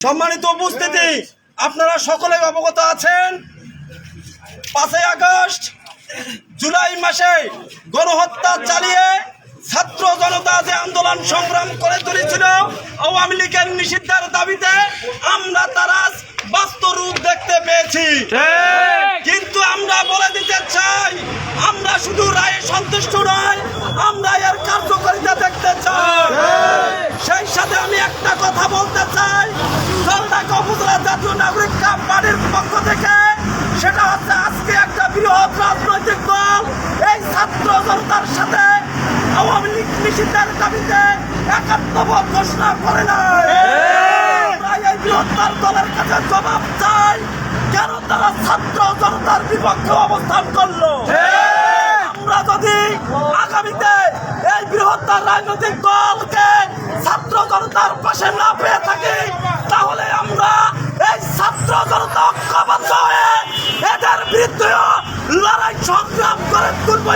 সম্মানিত উপস্থিতি, আপনারা সকলে অবগত আছেন 5ই আগস্ট জুলাই মাসে গণহত্যা চালিয়ে ছাত্র জনতা যে আন্দোলন সংগ্রাম করে তুলেছিল আওয়ামী লীগের নিষিদ্ধের দাবিতে আমরা তার আজ বাস্তব রূপ দেখতে পেয়েছি। কিন্তু আমরা বলে দিতে চাই, আমরা শুধু রায়ে সন্তুষ্ট নয়, আমরা এর কার্যকারিতা দেখতে চাই। সেই সাথে আমি একটা কথা বলতে চাই, জলঢাকা উপজেলা জাতীয় নাগরিক পার্টির পক্ষ থেকে, সেটা হচ্ছে আজকে একটা বৃহৎ রাজনৈতিক দল এই ছাত্র জনতার সাথে আওয়ামী লীগ নিষিদ্ধের দাবিতে একাত্মতা ঘোষণা করে নাই। এই বৃহত্তর দলের কাছে জবাব চাই, কেন তারা ছাত্র জনতার বিপক্ষে অবস্থান করলো। আমরা যদি আগামীতে এই বৃহত্তর রাজনৈতিক দলকে ছাত্র জনতার পাশে না পেয়ে থাকি, তাহলে আমরা এই ছাত্র জনতা ঐক্যবদ্ধ হয়ে এদের বিরুদ্ধে লড়াই সংগ্রাম করে তুলব।